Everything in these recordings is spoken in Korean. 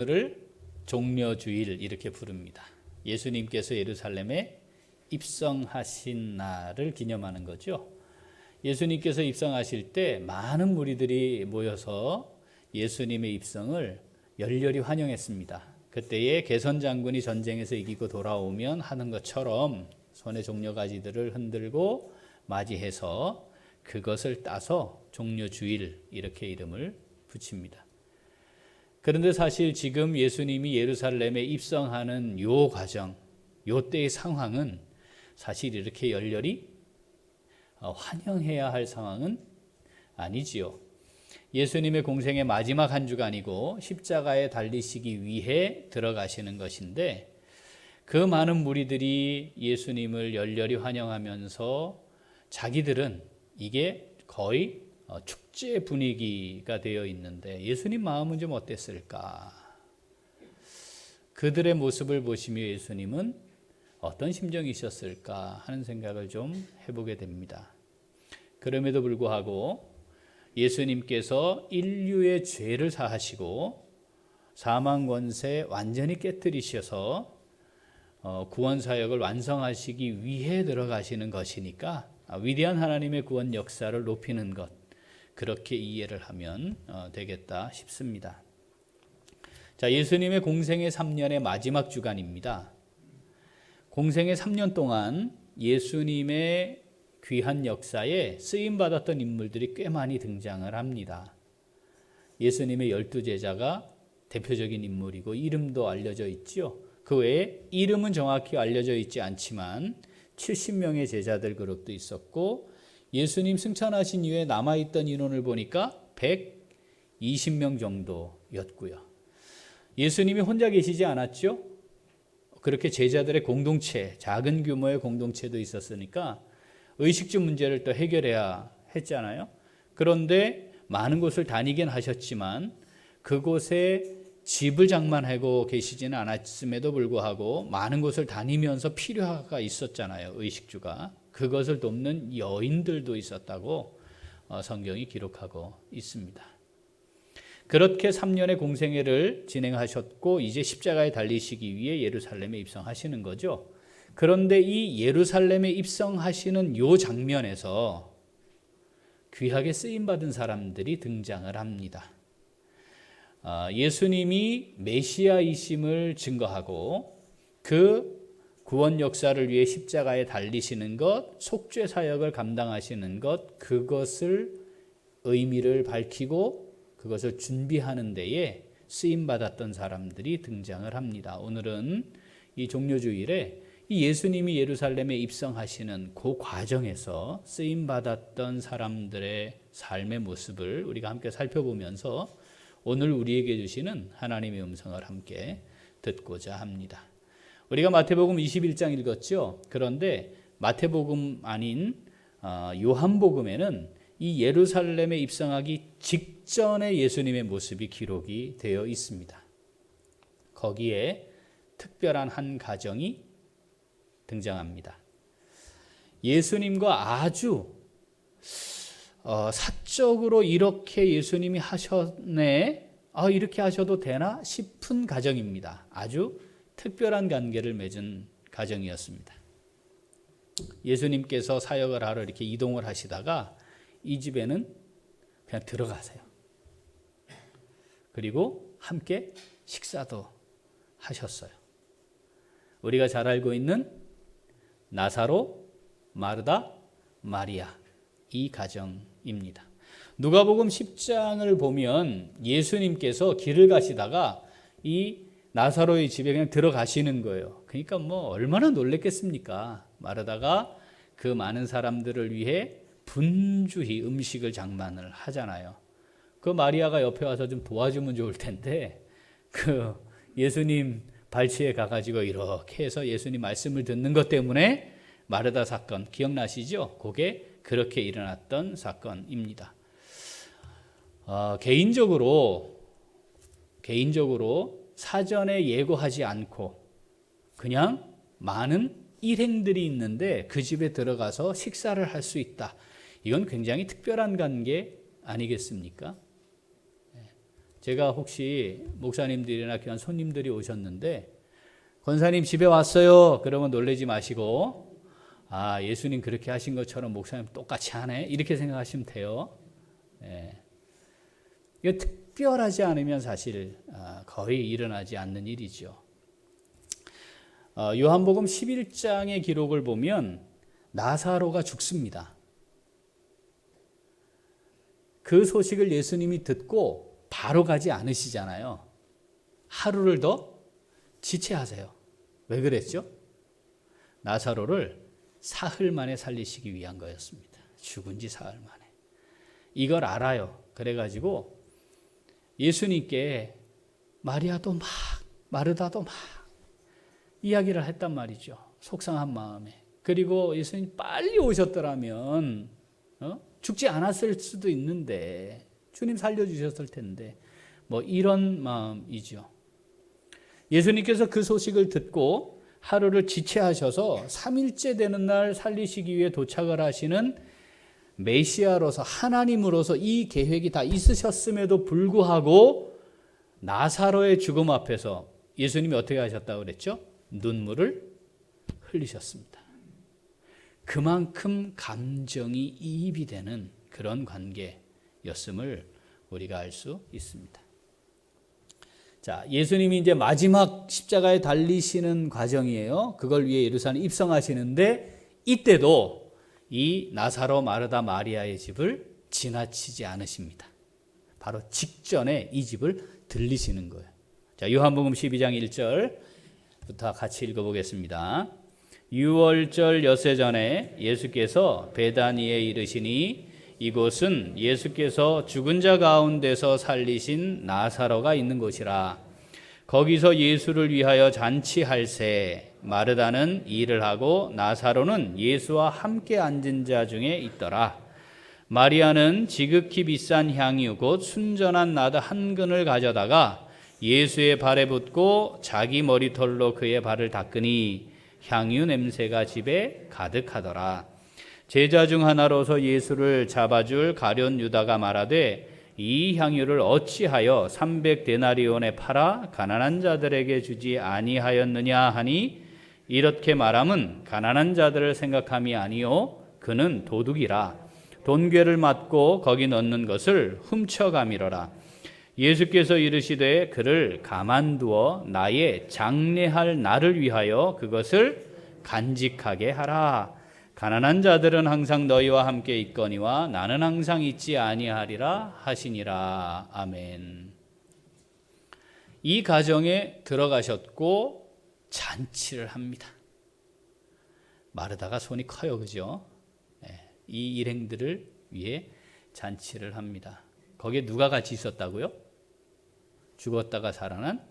를 종려주일 이렇게 부릅니다. 예수님께서 예루살렘에 입성하신 날을 기념하는 거죠. 예수님께서 입성하실 때 많은 무리들이 모여서 예수님의 입성을 열렬히 환영했습니다. 그때에 개선 장군이 전쟁에서 이기고 돌아오면 하는 것처럼 손에 종려가지들을 흔들고 맞이해서 그것을 따서 종려주일 이렇게 이름을 붙입니다. 그런데 사실 지금 예수님이 예루살렘에 입성하는 요 과정, 요 때의 상황은 사실 이렇게 열렬히 환영해야 할 상황은 아니지요. 예수님의 공생의 마지막 한 주간이고 십자가에 달리시기 위해 들어가시는 것인데 그 많은 무리들이 예수님을 열렬히 환영하면서 자기들은 이게 거의 축제 분위기가 되어 있는데 예수님 마음은 좀 어땠을까? 그들의 모습을 보시며 예수님은 어떤 심정이셨을까 하는 생각을 좀 해보게 됩니다. 그럼에도 불구하고 예수님께서 인류의 죄를 사하시고 사망 권세 완전히 깨뜨리셔서 구원 사역을 완성하시기 위해 들어가시는 것이니까 위대한 하나님의 구원 역사를 높이는 것, 그렇게 이해를 하면 되겠다 싶습니다. 자, 예수님의 공생의 3년의 마지막 주간입니다. 공생의 3년 동안 예수님의 귀한 역사에 쓰임받았던 인물들이 꽤 많이 등장을 합니다. 예수님의 12제자가 대표적인 인물이고 이름도 알려져 있죠. 그 외에 이름은 정확히 알려져 있지 않지만 70명의 제자들 그룹도 있었고 예수님 승천하신 이후에 남아있던 인원을 보니까 120명 정도였고요. 예수님이 혼자 계시지 않았죠? 그렇게 제자들의 공동체, 작은 규모의 공동체도 있었으니까 의식주 문제를 또 해결해야 했잖아요. 그런데 많은 곳을 다니긴 하셨지만 그곳에 집을 장만하고 계시지는 않았음에도 불구하고 많은 곳을 다니면서 필요가 있었잖아요. 의식주가. 그것을 돕는 여인들도 있었다고 성경이 기록하고 있습니다. 그렇게 3년의 공생애를 진행하셨고 이제 십자가에 달리시기 위해 예루살렘에 입성하시는 거죠. 그런데 이 예루살렘에 입성하시는 이 장면에서 귀하게 쓰임받은 사람들이 등장을 합니다. 예수님이 메시아이심을 증거하고 그 구원 역사를 위해 십자가에 달리시는 것, 속죄 사역을 감당하시는 것, 그것을 의미를 밝히고 그것을 준비하는 데에 쓰임받았던 사람들이 등장을 합니다. 오늘은 이 종려주일에 이 예수님이 예루살렘에 입성하시는 그 과정에서 쓰임받았던 사람들의 삶의 모습을 우리가 함께 살펴보면서 오늘 우리에게 주시는 하나님의 음성을 함께 듣고자 합니다. 우리가 마태복음 21장 읽었죠. 그런데 마태복음 아닌 요한복음에는 이 예루살렘에 입성하기 직전에 예수님의 모습이 기록이 되어 있습니다. 거기에 특별한 한 가정이 등장합니다. 예수님과 아주 사적으로 이렇게 예수님이 하셨네, 이렇게 하셔도 되나 싶은 가정입니다. 아주 특별한 관계를 맺은 가정이었습니다. 예수님께서 사역을 하러 이렇게 이동을 하시다가 이 집에는 그냥 들어가세요. 그리고 함께 식사도 하셨어요. 우리가 잘 알고 있는 나사로, 마르다, 마리아, 이 가정입니다. 누가복음 10장을 보면 예수님께서 길을 가시다가 이 나사로의 집에 그냥 들어가시는 거예요. 그러니까 얼마나 놀랬겠습니까? 마르다가 그 많은 사람들을 위해 분주히 음식을 장만을 하잖아요. 그 마리아가 옆에 와서 좀 도와주면 좋을 텐데 그 예수님 발치에 가가지고 이렇게 해서 예수님 말씀을 듣는 것 때문에 마르다 사건 기억나시죠? 그게 그렇게 일어났던 사건입니다. 개인적으로 사전에 예고하지 않고 그냥 많은 일행들이 있는데 그 집에 들어가서 식사를 할 수 있다. 이건 굉장히 특별한 관계 아니겠습니까? 제가 혹시 목사님들이나 귀한 손님들이 오셨는데 권사님 집에 왔어요. 그러면 놀라지 마시고 아, 예수님 그렇게 하신 것처럼 목사님 똑같이 하네. 이렇게 생각하시면 돼요. 예. 이거 특별하지 않으면 사실 거의 일어나지 않는 일이죠. 요한복음 11장의 기록을 보면 나사로가 죽습니다. 그 소식을 예수님이 듣고 바로 가지 않으시잖아요. 하루를 더 지체하세요. 왜 그랬죠? 나사로를 사흘 만에 살리시기 위한 거였습니다. 죽은 지 사흘 만에. 이걸 알아요. 그래가지고 예수님께 마리아도 막 마르다도 막 이야기를 했단 말이죠. 속상한 마음에. 그리고 예수님 빨리 오셨더라면 죽지 않았을 수도 있는데 주님 살려주셨을 텐데 뭐 이런 마음이죠. 예수님께서 그 소식을 듣고 하루를 지체하셔서 3일째 되는 날 살리시기 위해 도착을 하시는 메시아로서 하나님으로서 이 계획이 다 있으셨음에도 불구하고 나사로의 죽음 앞에서 예수님이 어떻게 하셨다고 그랬죠? 눈물을 흘리셨습니다. 그만큼 감정이 이입이 되는 그런 관계였음을 우리가 알 수 있습니다. 자, 예수님이 이제 마지막 십자가에 달리시는 과정이에요. 그걸 위해 예루살렘 입성하시는데 이때도 이 나사로, 마르다, 마리아의 집을 지나치지 않으십니다. 바로 직전에 이 집을 들리시는 거예요. 자, 요한복음 12장 1절부터 같이 읽어보겠습니다. 유월절 엿새 전에 예수께서 베다니에 이르시니 이곳은 예수께서 죽은 자 가운데서 살리신 나사로가 있는 곳이라. 거기서 예수를 위하여 잔치할새 마르다는 일을 하고 나사로는 예수와 함께 앉은 자 중에 있더라. 마리아는 지극히 비싼 향유 곧 순전한 나드 한 근을 가져다가 예수의 발에 붓고 자기 머리털로 그의 발을 닦으니 향유 냄새가 집에 가득하더라. 제자 중 하나로서 예수를 잡아줄 가룟 유다가 말하되 이 향유를 어찌하여 300데나리온에 팔아 가난한 자들에게 주지 아니하였느냐 하니 이렇게 말함은 가난한 자들을 생각함이 아니요 그는 도둑이라. 돈괴를 맞고 거기 넣는 것을 훔쳐가미러라. 예수께서 이르시되 그를 가만두어 나의 장례할 날을 위하여 그것을 간직하게 하라. 가난한 자들은 항상 너희와 함께 있거니와 나는 항상 있지 아니하리라 하시니라. 아멘. 이 가정에 들어가셨고 잔치를 합니다. 마르다가 손이 커요, 그죠? 이 일행들을 위해 잔치를 합니다. 거기에 누가 같이 있었다고요? 죽었다가 살아난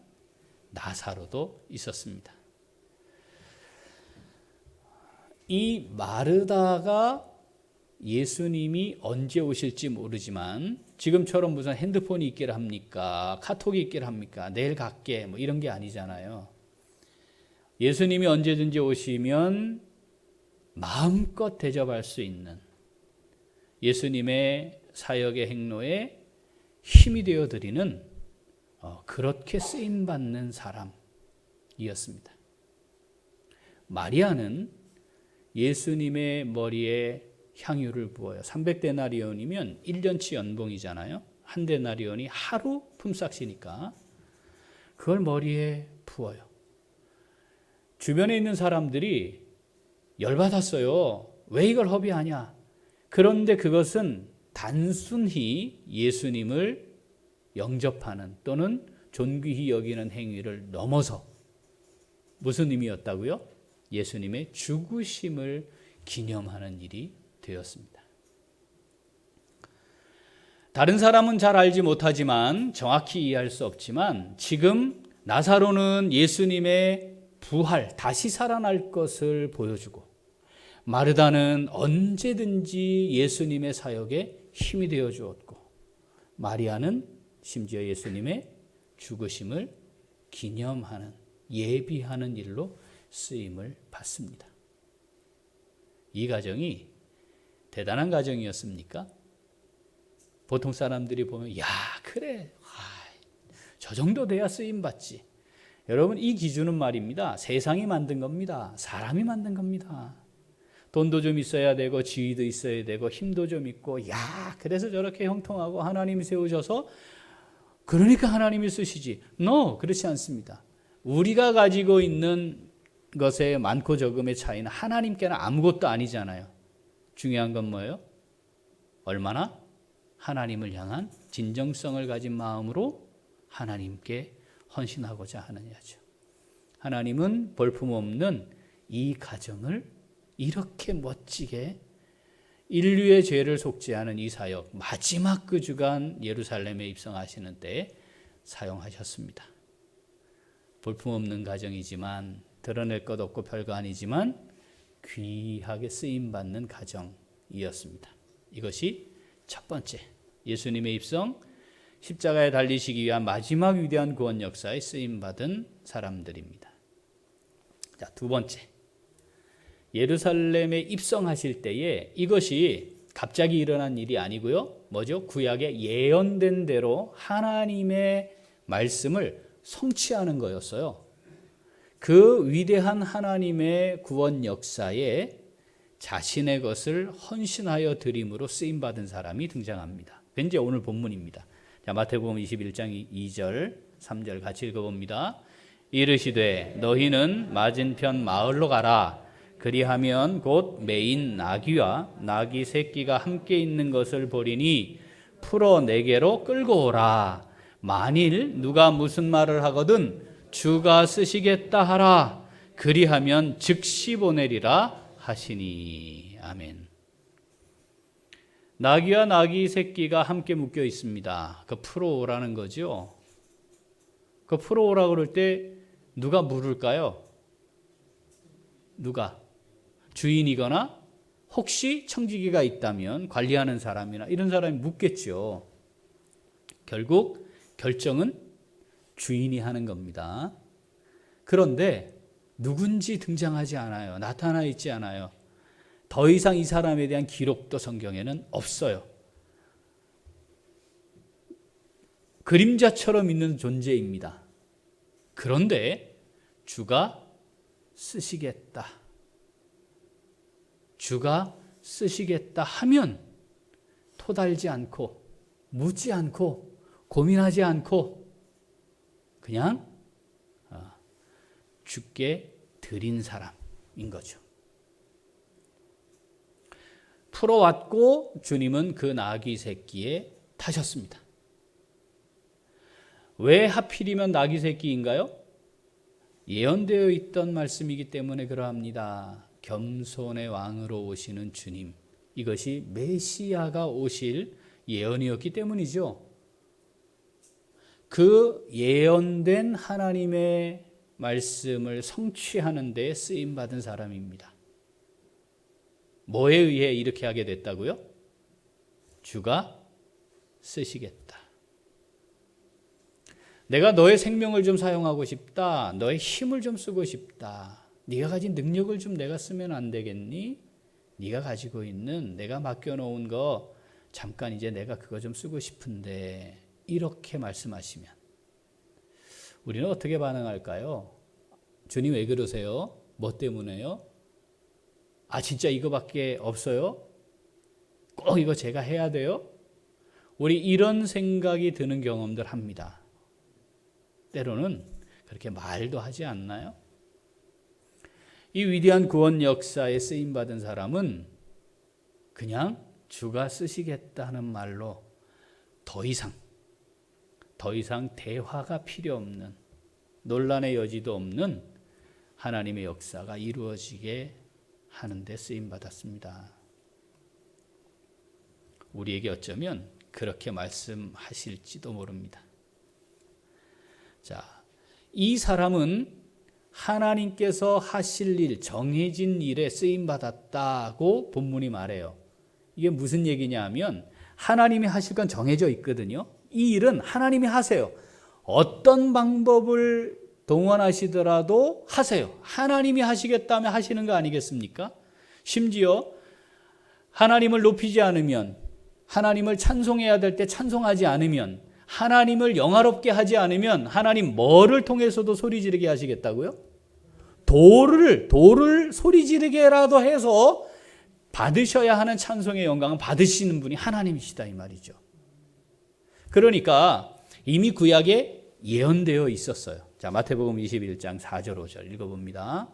나사로도 있었습니다. 이 마르다가 예수님이 언제 오실지 모르지만 지금처럼 무슨 핸드폰이 있기를 합니까? 카톡이 있기를 합니까? 내일 갈게 뭐 이런 게 아니잖아요. 예수님이 언제든지 오시면 마음껏 대접할 수 있는 예수님의 사역의 행로에 힘이 되어드리는 그렇게 쓰임받는 사람이었습니다. 마리아는 예수님의 머리에 향유를 부어요. 300데나리온이면 1년치 연봉이잖아요. 한 데나리온이 하루 품삯이니까 그걸 머리에 부어요. 주변에 있는 사람들이 열받았어요. 왜 이걸 허비하냐? 그런데 그것은 단순히 예수님을 영접하는 또는 존귀히 여기는 행위를 넘어서 무슨 의미였다고요? 예수님의 죽으심을 기념하는 일이 되었습니다. 다른 사람은 잘 알지 못하지만 정확히 이해할 수 없지만 지금 나사로는 예수님의 부활, 다시 살아날 것을 보여주고 마르다는 언제든지 예수님의 사역에 힘이 되어 주었고 마리아는 심지어 예수님의 죽으심을 기념하는 예비하는 일로 쓰임을 받습니다. 이 가정이 대단한 가정이었습니까? 보통 사람들이 보면 야 그래 저 정도 돼야 쓰임받지. 여러분, 이 기준은 말입니다. 세상이 만든 겁니다. 사람이 만든 겁니다. 돈도 좀 있어야 되고 지위도 있어야 되고 힘도 좀 있고, 야, 그래서 저렇게 형통하고 하나님이 세우셔서 그러니까 하나님이 쓰시지. No, 그렇지 않습니다. 우리가 가지고 있는 것의 많고 적음의 차이는 하나님께는 아무것도 아니잖아요. 중요한 건 뭐예요? 얼마나 하나님을 향한 진정성을 가진 마음으로 하나님께 헌신하고자 하느냐죠. 하나님은 볼품없는 이 가정을 이렇게 멋지게 인류의 죄를 속죄하는 이 사역, 마지막 그 주간 예루살렘에 입성하시는 때에 사용하셨습니다. 볼품없는 가정이지만, 드러낼 것 없고 별거 아니지만 귀하게 쓰임받는 가정이었습니다. 이것이 첫 번째, 예수님의 입성, 십자가에 달리시기 위한 마지막 위대한 구원 역사에 쓰임받은 사람들입니다. 자, 두 번째, 예루살렘에 입성하실 때에 이것이 갑자기 일어난 일이 아니고요. 뭐죠? 구약에 예언된 대로 하나님의 말씀을 성취하는 거였어요. 그 위대한 하나님의 구원 역사에 자신의 것을 헌신하여 드림으로 쓰임받은 사람이 등장합니다. 왠지 오늘 본문입니다. 자, 마태복음 21장 2절 3절 같이 읽어봅니다. 이르시되 너희는 맞은편 마을로 가라. 그리하면 곧 매인 나귀와 나귀 새끼가 함께 있는 것을 보리니 풀어 내게로 끌고 오라. 만일 누가 무슨 말을 하거든 주가 쓰시겠다 하라. 그리하면 즉시 보내리라 하시니. 아멘. 나귀와 나귀 새끼가 함께 묶여 있습니다. 그 풀어오라는 거죠. 그 풀어오라 그럴 때 누가 물을까요? 누가? 주인이거나 혹시 청지기가 있다면 관리하는 사람이나 이런 사람이 묻겠죠. 결국 결정은 주인이 하는 겁니다. 그런데 누군지 등장하지 않아요. 나타나 있지 않아요. 더 이상 이 사람에 대한 기록도 성경에는 없어요. 그림자처럼 있는 존재입니다. 그런데 주가 쓰시겠다. 주가 쓰시겠다 하면 토달지 않고 묻지 않고 고민하지 않고 그냥 주께 드린 사람인 거죠. 풀어왔고 주님은 그 나귀 새끼에 타셨습니다. 왜 하필이면 나귀 새끼인가요? 예언되어 있던 말씀이기 때문에 그러합니다. 겸손의 왕으로 오시는 주님, 이것이 메시아가 오실 예언이었기 때문이죠. 그 예언된 하나님의 말씀을 성취하는 데 쓰임받은 사람입니다. 뭐에 의해 이렇게 하게 됐다고요? 주가 쓰시겠다. 내가 너의 생명을 좀 사용하고 싶다. 너의 힘을 좀 쓰고 싶다. 네가 가진 능력을 좀 내가 쓰면 안 되겠니? 네가 가지고 있는 내가 맡겨놓은 거 잠깐 이제 내가 그거 좀 쓰고 싶은데, 이렇게 말씀하시면 우리는 어떻게 반응할까요? 주님 왜 그러세요? 뭐 때문에요? 아, 진짜 이거밖에 없어요? 꼭 이거 제가 해야 돼요? 우리 이런 생각이 드는 경험들 합니다. 때로는 그렇게 말도 하지 않나요? 이 위대한 구원 역사에 쓰임받은 사람은 그냥 주가 쓰시겠다는 말로 더 이상 대화가 필요 없는, 논란의 여지도 없는 하나님의 역사가 이루어지게 하는 데 쓰임받았습니다. 우리에게 어쩌면 그렇게 말씀하실지도 모릅니다. 자, 이 사람은 하나님께서 하실 일, 정해진 일에 쓰임받았다고 본문이 말해요. 이게 무슨 얘기냐 하면 하나님이 하실 건 정해져 있거든요. 이 일은 하나님이 하세요. 어떤 방법을 동원하시더라도 하세요. 하나님이 하시겠다면 하시는 거 아니겠습니까? 심지어 하나님을 높이지 않으면, 하나님을 찬송해야 될 때 찬송하지 않으면, 하나님을 영화롭게 하지 않으면 하나님 뭐를 통해서도 소리 지르게 하시겠다고요? 돌을 소리 지르게라도 해서 받으셔야 하는 찬송의 영광은 받으시는 분이 하나님이시다 이 말이죠. 그러니까 이미 구약에 예언되어 있었어요. 자, 마태복음 21장 4절 5절 읽어봅니다.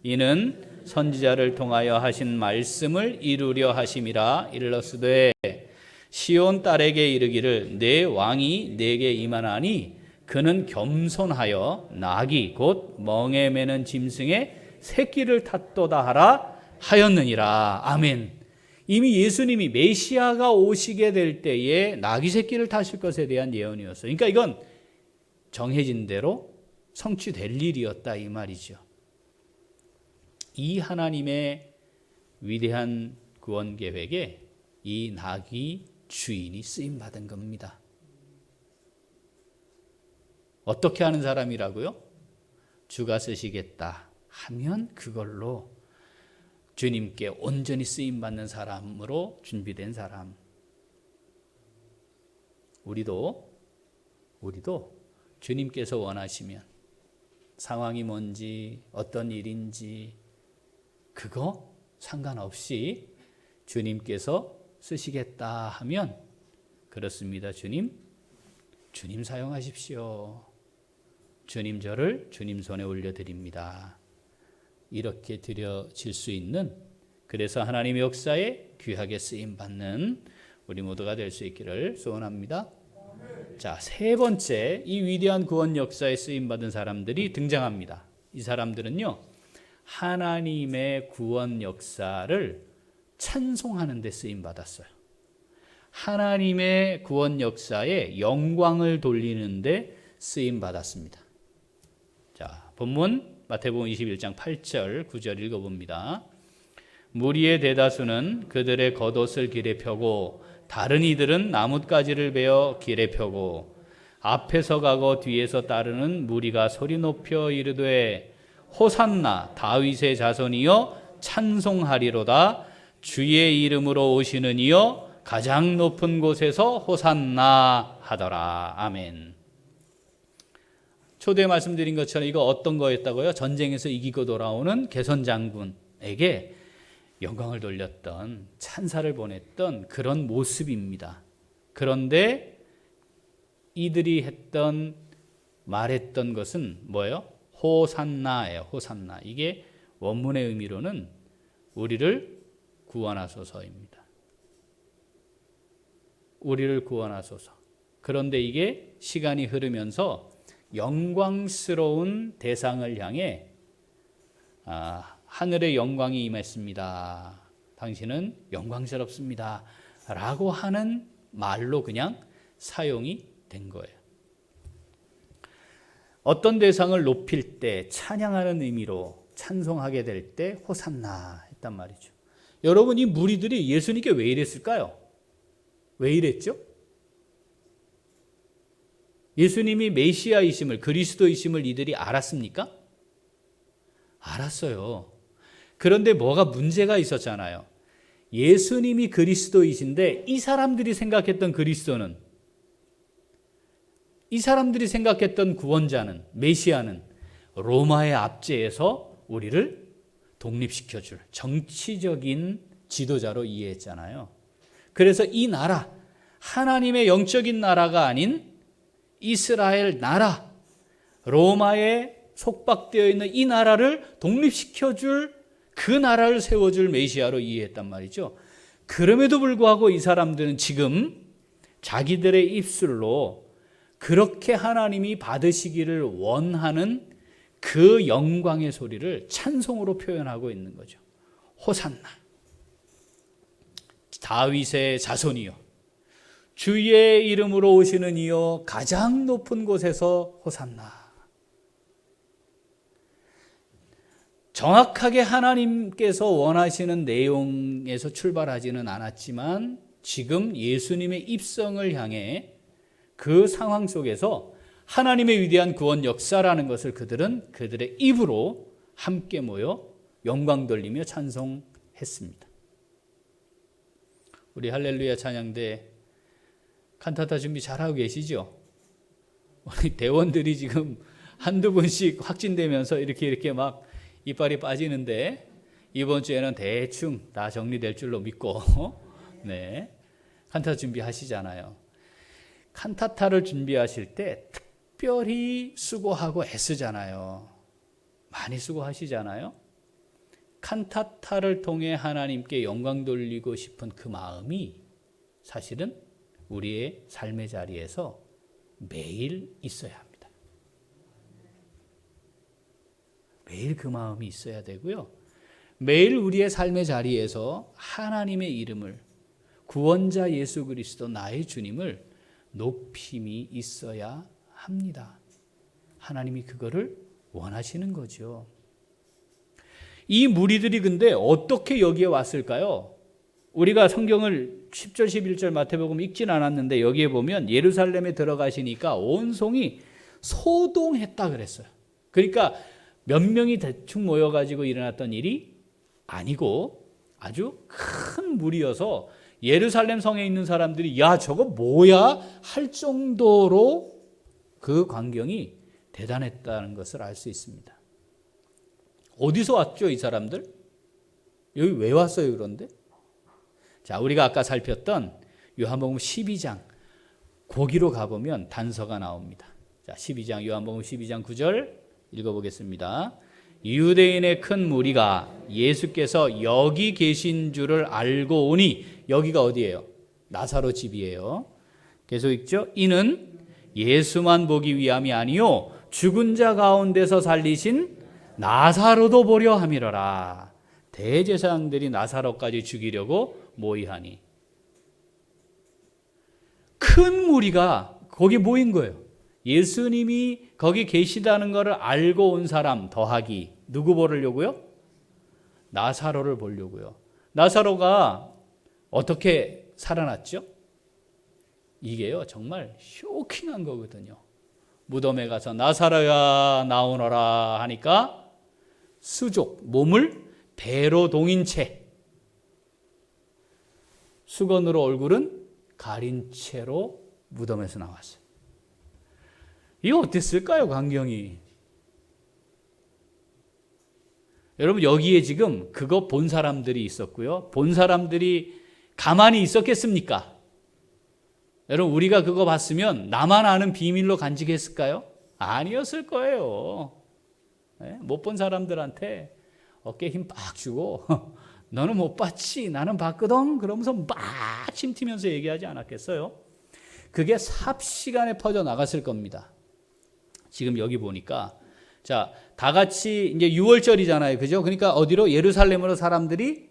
이는 선지자를 통하여 하신 말씀을 이루려 하심이라. 일러스되 시온 딸에게 이르기를 내 왕이 내게 임하나니 그는 겸손하여 나귀 곧 멍에 매는 짐승의 새끼를 탔도다 하라 하였느니라. 아멘. 이미 예수님이 메시아가 오시게 될 때에 나귀 새끼를 타실 것에 대한 예언이었어요. 그러니까 이건 정해진 대로 성취될 일이었다 이 말이죠. 이 하나님의 위대한 구원 계획에 이 나귀 주인이 쓰임 받은 겁니다. 어떻게 하는 사람이라고요? 주가 쓰시겠다 하면 그걸로 주님께 온전히 쓰임 받는 사람으로 준비된 사람. 우리도 주님께서 원하시면 상황이 뭔지 어떤 일인지 그거 상관없이 주님께서 쓰시겠다 하면 그렇습니다. 주님 사용하십시오. 주님 저를 주님 손에 올려드립니다. 이렇게 드려질 수 있는, 그래서 하나님의 역사에 귀하게 쓰임받는 우리 모두가 될 수 있기를 소원합니다. 자, 세 번째, 이 위대한 구원 역사에 쓰임받은 사람들이 등장합니다. 이 사람들은요, 하나님의 구원 역사를 찬송하는 데 쓰임받았어요. 하나님의 구원 역사에 영광을 돌리는 데 쓰임받았습니다. 자, 본문 마태복음 21장 8절 9절 읽어봅니다. 무리의 대다수는 그들의 겉옷을 길에 펴고 다른 이들은 나뭇가지를 베어 길에 펴고 앞에서 가고 뒤에서 따르는 무리가 소리 높여 이르되 호산나 다윗의 자손이여 찬송하리로다. 주의 이름으로 오시는 이여 가장 높은 곳에서 호산나 하더라. 아멘. 초대에 말씀드린 것처럼 이거 어떤 거였다고요? 전쟁에서 이기고 돌아오는 개선 장군에게 영광을 돌렸던, 찬사를 보냈던 그런 모습입니다. 그런데 이들이 말했던 것은 뭐예요? 호산나예요. 호산나. 이게 원문의 의미로는 우리를 구원하소서입니다. 우리를 구원하소서. 그런데 이게 시간이 흐르면서 영광스러운 대상을 향해 하늘의 영광이 임했습니다. 당신은 영광스럽습니다. 라고 하는 말로 그냥 사용이 된 거예요. 어떤 대상을 높일 때, 찬양하는 의미로 찬송하게 될 때 호산나 했단 말이죠. 여러분, 이 무리들이 예수님께 왜 이랬을까요? 왜 이랬죠? 예수님이 메시아이심을, 그리스도이심을 이들이 알았습니까? 알았어요. 그런데 뭐가 문제가 있었잖아요. 예수님이 그리스도이신데 이 사람들이 생각했던 그리스도는, 이 사람들이 생각했던 구원자는, 메시아는 로마의 압제에서 우리를 독립시켜줄 정치적인 지도자로 이해했잖아요. 그래서 이 나라, 하나님의 영적인 나라가 아닌 이스라엘 나라, 로마에 속박되어 있는 이 나라를 독립시켜줄, 그 나라를 세워줄 메시아로 이해했단 말이죠. 그럼에도 불구하고 이 사람들은 지금 자기들의 입술로 그렇게 하나님이 받으시기를 원하는 그 영광의 소리를 찬송으로 표현하고 있는 거죠. 호산나, 다윗의 자손이요, 주의 이름으로 오시는 이여 가장 높은 곳에서 호산나. 정확하게 하나님께서 원하시는 내용에서 출발하지는 않았지만 지금 예수님의 입성을 향해 그 상황 속에서 하나님의 위대한 구원 역사라는 것을 그들은 그들의 입으로 함께 모여 영광 돌리며 찬송했습니다. 우리 할렐루야 찬양대 칸타타 준비 잘하고 계시죠? 우리 대원들이 지금 한두 분씩 확진되면서 이렇게 막 이빨이 빠지는데 이번 주에는 대충 다 정리될 줄로 믿고 네, 칸타타 준비하시잖아요. 칸타타를 준비하실 때 특별히 수고하고 애쓰잖아요. 많이 수고하시잖아요. 칸타타를 통해 하나님께 영광 돌리고 싶은 그 마음이 사실은 우리의 삶의 자리에서 매일 있어야 합니다. 매일 그 마음이 있어야 되고요. 매일 우리의 삶의 자리에서 하나님의 이름을, 구원자 예수 그리스도 나의 주님을 높임이 있어야 합니다. 하나님이 그거를 원하시는 거죠. 이 무리들이 근데 어떻게 여기에 왔을까요? 우리가 성경을 10절 11절 마태복음 읽진 않았는데 여기에 보면 예루살렘에 들어가시니까 온 성이 소동했다 그랬어요. 그러니까 몇 명이 대충 모여가지고 일어났던 일이 아니고 아주 큰 무리여서 예루살렘 성에 있는 사람들이 야 저거 뭐야 할 정도로 그 광경이 대단했다는 것을 알 수 있습니다. 어디서 왔죠 이 사람들? 여기 왜 왔어요 그런데? 자, 우리가 아까 살폈던 요한복음 12장 거기로 가보면 단서가 나옵니다. 자, 12장 요한복음 12장 9절 읽어보겠습니다. 유대인의 큰 무리가 예수께서 여기 계신 줄을 알고 오니, 여기가 어디예요? 나사로 집이에요. 계속 읽죠. 이는 예수만 보기 위함이 아니요 죽은 자 가운데서 살리신 나사로도 보려 함이러라. 대제사장들이 나사로까지 죽이려고 모이하니. 큰 무리가 거기 모인 거예요. 예수님이 거기 계시다는 것을 알고 온 사람 더하기 누구 보려고요? 나사로를 보려고요. 나사로가 어떻게 살아났죠? 이게요 정말 쇼킹한 거거든요. 무덤에 가서 나사로야 나오너라 하니까 수족, 몸을 배로 동인 채 수건으로 얼굴은 가린 채로 무덤에서 나왔어요. 이거 어땠을까요 광경이? 여러분 여기에 지금 그거 본 사람들이 있었고요. 본 사람들이 가만히 있었겠습니까? 여러분 우리가 그거 봤으면 나만 아는 비밀로 간직했을까요? 아니었을 거예요. 못 본 사람들한테 어깨에 힘 빡 주고 너는 못 봤지 나는 봤거든 그러면서 막 침튀면서 얘기하지 않았겠어요? 그게 삽시간에 퍼져나갔을 겁니다. 지금 여기 보니까 자, 다 같이 이제 6월절이잖아요. 그죠? 그러니까 어디로? 예루살렘으로 사람들이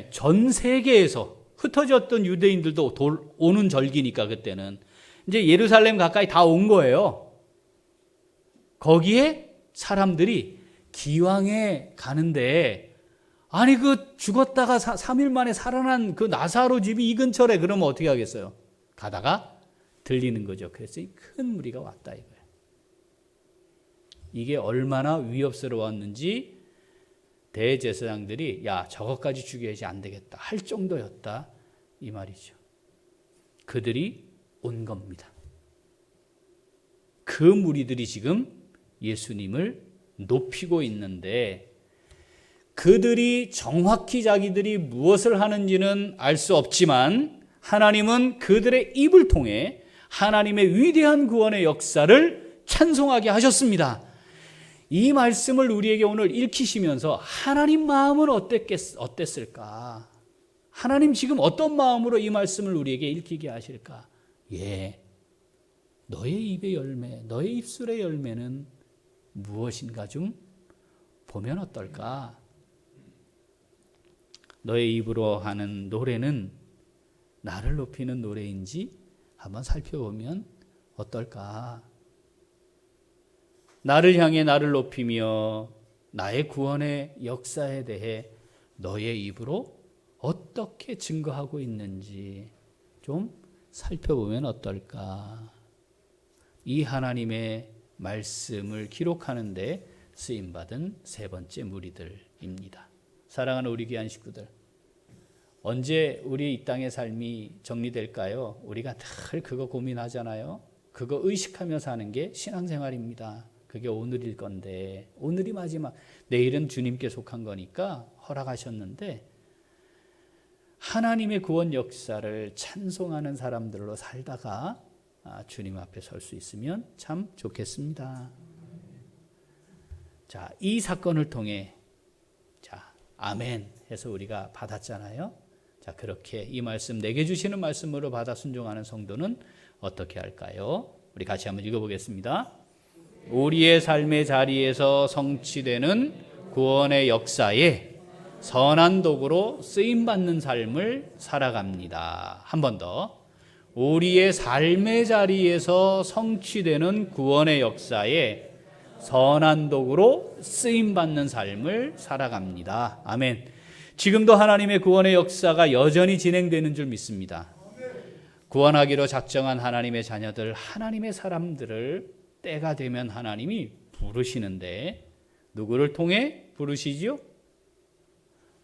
전 세계에서 흩어졌던 유대인들도 오는 절기니까 그때는 이제 예루살렘 가까이 다 온 거예요. 거기에 사람들이 기왕에 가는데 아니 그 죽었다가 3일 만에 살아난 그 나사로 집이 이 근처래. 그러면 어떻게 하겠어요? 가다가 들리는 거죠. 그래서 큰 무리가 왔다 이거예요. 이게 얼마나 위협스러웠는지 대제사장들이 야 저것까지 죽여야지 안 되겠다 할 정도였다 이 말이죠. 그들이 온 겁니다. 그 무리들이 지금 예수님을 높이고 있는데 그들이 정확히 자기들이 무엇을 하는지는 알 수 없지만 하나님은 그들의 입을 통해 하나님의 위대한 구원의 역사를 찬송하게 하셨습니다. 이 말씀을 우리에게 오늘 읽히시면서 하나님 마음은 어땠을까? 하나님 지금 어떤 마음으로 이 말씀을 우리에게 읽히게 하실까? 너의 입의 열매, 너의 입술의 열매는 무엇인가 좀 보면 어떨까? 너의 입으로 하는 노래는 나를 높이는 노래인지 한번 살펴보면 어떨까? 나를 향해 나를 높이며 나의 구원의 역사에 대해 너의 입으로 어떻게 증거하고 있는지 좀 살펴보면 어떨까? 이 하나님의 말씀을 기록하는 데 쓰임받은 세 번째 무리들입니다. 사랑하는 우리 귀한 식구들, 언제 우리 이 땅의 삶이 정리될까요? 우리가 늘 그거 고민하잖아요. 그거 의식하며 사는 게 신앙생활입니다. 그게 오늘일 건데, 오늘이 마지막, 내일은 주님께 속한 거니까 허락하셨는데, 하나님의 구원 역사를 찬송하는 사람들로 살다가 주님 앞에 설 수 있으면 참 좋겠습니다. 자, 이 사건을 통해 자, 아멘 해서 우리가 받았잖아요. 자, 그렇게 이 말씀, 내게 주시는 말씀으로 받아 순종하는 성도는 어떻게 할까요? 우리 같이 한번 읽어보겠습니다. 우리의 삶의 자리에서 성취되는 구원의 역사에 선한 도구로 쓰임받는 삶을 살아갑니다. 한 번 더. 우리의 삶의 자리에서 성취되는 구원의 역사에 선한 도구로 쓰임받는 삶을 살아갑니다. 아멘. 지금도 하나님의 구원의 역사가 여전히 진행되는 줄 믿습니다. 구원하기로 작정한 하나님의 자녀들, 하나님의 사람들을 때가 되면 하나님이 부르시는데 누구를 통해 부르시지요?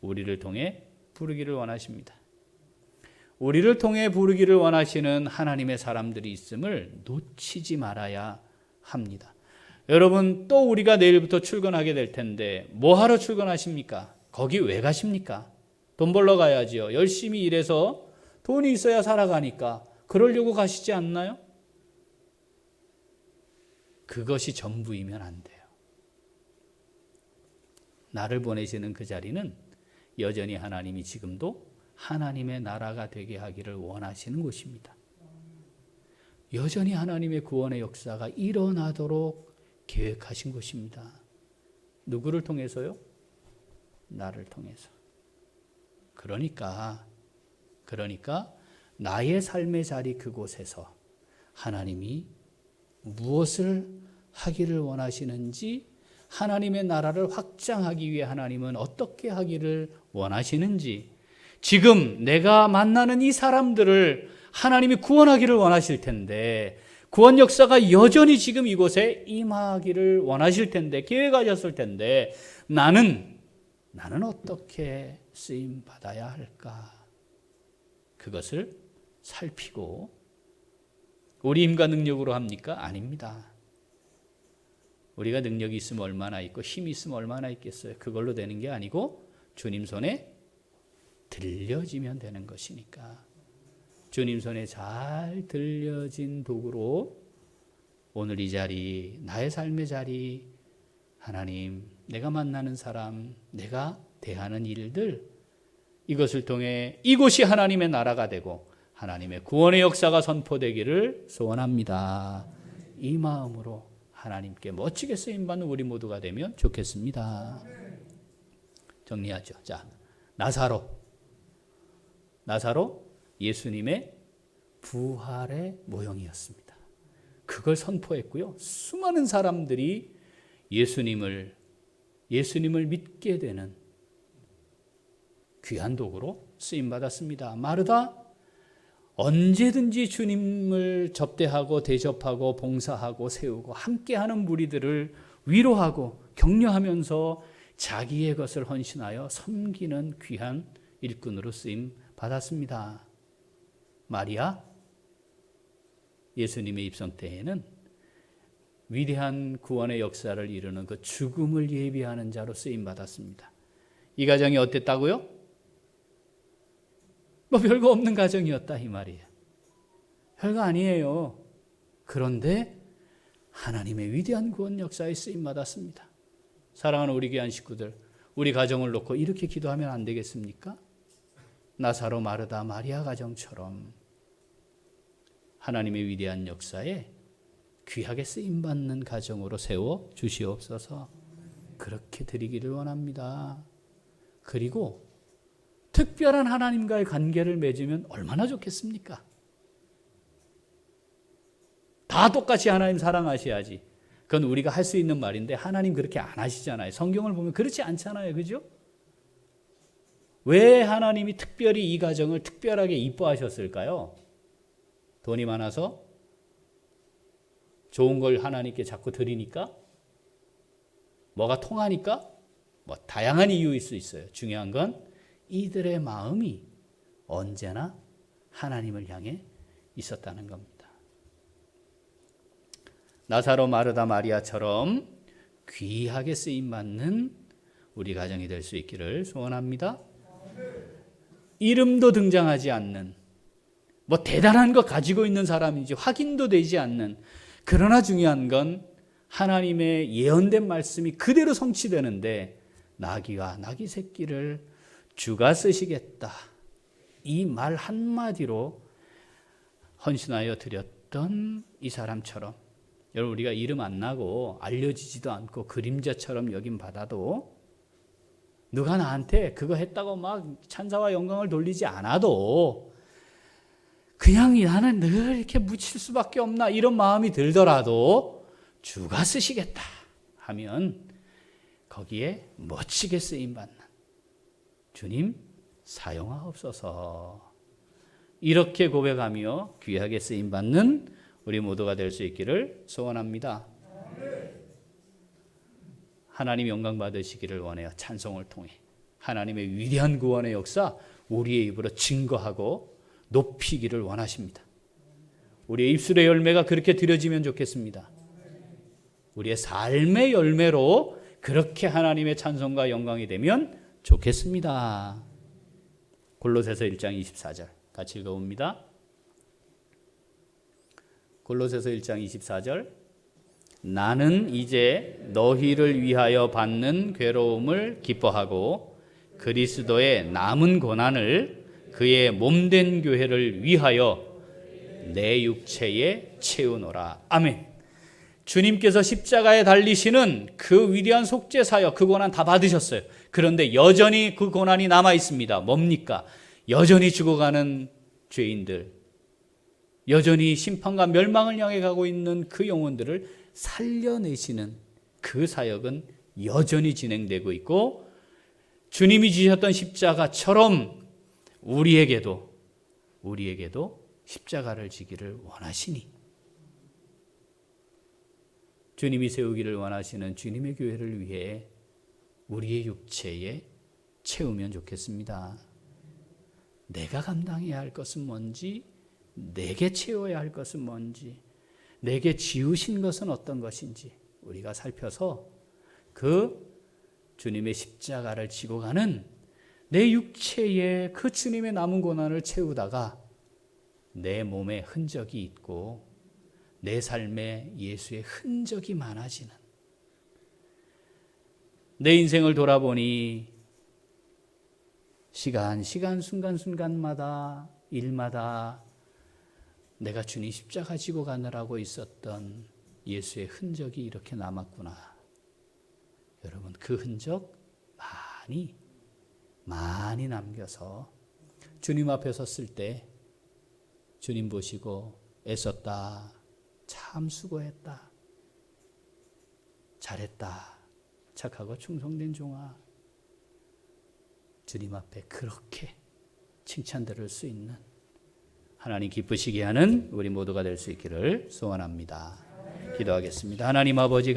우리를 통해 부르기를 원하십니다. 우리를 통해 부르기를 원하시는 하나님의 사람들이 있음을 놓치지 말아야 합니다. 여러분, 또 우리가 내일부터 출근하게 될 텐데 뭐 하러 출근하십니까? 거기 왜 가십니까? 돈 벌러 가야지요. 열심히 일해서 돈이 있어야 살아가니까 그러려고 가시지 않나요? 그것이 전부이면 안 돼요. 나를 보내시는 그 자리는 여전히 하나님이 지금도 하나님의 나라가 되게 하기를 원하시는 곳입니다. 여전히 하나님의 구원의 역사가 일어나도록 계획하신 곳입니다. 누구를 통해서요? 나를 통해서. 그러니까 나의 삶의 자리 그곳에서 하나님이 무엇을 하기를 원하시는지, 하나님의 나라를 확장하기 위해 하나님은 어떻게 하기를 원하시는지, 지금 내가 만나는 이 사람들을 하나님이 구원하기를 원하실 텐데, 구원 역사가 여전히 지금 이곳에 임하기를 원하실 텐데, 계획하셨을 텐데, 나는 어떻게 쓰임 받아야 할까? 그것을 살피고, 우리 힘과 능력으로 합니까? 아닙니다. 우리가 능력이 있으면 얼마나 있고 힘이 있으면 얼마나 있겠어요. 그걸로 되는 게 아니고 주님 손에 들려지면 되는 것이니까, 주님 손에 잘 들려진 도구로 오늘 이 자리, 나의 삶의 자리, 하나님, 내가 만나는 사람, 내가 대하는 일들, 이것을 통해 이곳이 하나님의 나라가 되고 하나님의 구원의 역사가 선포되기를 소원합니다. 이 마음으로 하나님께 멋지게 쓰임받는 우리 모두가 되면 좋겠습니다. 정리하죠. 자, 나사로 예수님의 부활의 모형이었습니다. 그걸 선포했고요. 수많은 사람들이 예수님을 믿게 되는 귀한 도구로 쓰임받았습니다. 마르다, 언제든지 주님을 접대하고 대접하고 봉사하고 세우고 함께하는 무리들을 위로하고 격려하면서 자기의 것을 헌신하여 섬기는 귀한 일꾼으로 쓰임 받았습니다. 마리아, 예수님의 입성 때에는 위대한 구원의 역사를 이루는 그 죽음을 예비하는 자로 쓰임 받았습니다. 이 가정이 어땠다고요? 뭐 별거 없는 가정이었다 이 말이에요. 별거 아니에요. 그런데 하나님의 위대한 구원 역사에 쓰임 받았습니다. 사랑하는 우리 귀한 식구들, 우리 가정을 놓고 이렇게 기도하면 안 되겠습니까? 나사로, 마르다, 마리아 가정처럼 하나님의 위대한 역사에 귀하게 쓰임받는 가정으로 세워 주시옵소서. 그렇게 드리기를 원합니다. 그리고 특별한 하나님과의 관계를 맺으면 얼마나 좋겠습니까? 다 똑같이 하나님 사랑하셔야지. 그건 우리가 할 수 있는 말인데 하나님 그렇게 안 하시잖아요. 성경을 보면 그렇지 않잖아요. 그죠? 왜 하나님이 특별히 이 가정을 특별하게 이뻐하셨을까요? 돈이 많아서? 좋은 걸 하나님께 자꾸 드리니까? 뭐가 통하니까? 뭐 다양한 이유일 수 있어요. 중요한 건 이들의 마음이 언제나 하나님을 향해 있었다는 겁니다. 나사로, 마르다, 마리아처럼 귀하게 쓰임받는 우리 가정이 될 수 있기를 소원합니다. 이름도 등장하지 않는, 뭐 대단한 거 가지고 있는 사람인지 확인도 되지 않는, 그러나 중요한 건 하나님의 예언된 말씀이 그대로 성취되는데 나귀와 나귀 새끼를 주가 쓰시겠다, 이 말 한마디로 헌신하여 드렸던 이 사람처럼, 여러분 우리가 이름 안 나고 알려지지도 않고 그림자처럼 여김 받아도 누가 나한테 그거 했다고 막 찬사와 영광을 돌리지 않아도 그냥 나는 늘 이렇게 묻힐 수밖에 없나 이런 마음이 들더라도 주가 쓰시겠다 하면 거기에 멋지게 쓰임받는 주님 사용하옵소서, 이렇게 고백하며 귀하게 쓰임받는 우리 모두가 될 수 있기를 소원합니다. 하나님 영광 받으시기를 원해요. 찬송을 통해 하나님의 위대한 구원의 역사 우리의 입으로 증거하고 높이기를 원하십니다. 우리의 입술의 열매가 그렇게 드려지면 좋겠습니다. 우리의 삶의 열매로 그렇게 하나님의 찬송과 영광이 되면 좋겠습니다. 골로새서 1장 24절 같이 읽어봅니다. 골로새서 1장 24절, 나는 이제 너희를 위하여 받는 괴로움을 기뻐하고 그리스도의 남은 고난을 그의 몸된 교회를 위하여 내 육체에 채우노라. 아멘. 주님께서 십자가에 달리시는 그 위대한 속죄 사역, 그 고난 다 받으셨어요. 그런데 여전히 그 고난이 남아 있습니다. 뭡니까? 여전히 죽어가는 죄인들, 여전히 심판과 멸망을 향해 가고 있는 그 영혼들을 살려내시는 그 사역은 여전히 진행되고 있고, 주님이 지셨던 십자가처럼 우리에게도 십자가를 지기를 원하시니, 주님이 세우기를 원하시는 주님의 교회를 위해 우리의 육체에 채우면 좋겠습니다. 내가 감당해야 할 것은 뭔지, 내게 채워야 할 것은 뭔지, 내게 지으신 것은 어떤 것인지 우리가 살펴서 그 주님의 십자가를 지고 가는 내 육체에 그 주님의 남은 고난을 채우다가 내 몸에 흔적이 있고 내 삶에 예수의 흔적이 많아지는, 내 인생을 돌아보니 시간 순간순간마다 일마다 내가 주님 십자가 지고 가느라고 있었던 예수의 흔적이 이렇게 남았구나. 여러분 그 흔적 많이 남겨서 주님 앞에 섰을 때 주님 보시고 애썼다, 참 수고했다, 잘했다, 착하고 충성된 종아, 주님 앞에 그렇게 칭찬 들을 수 있는 하나님 기쁘시게 하는 우리 모두가 될 수 있기를 소원합니다. 기도하겠습니다. 하나님 아버지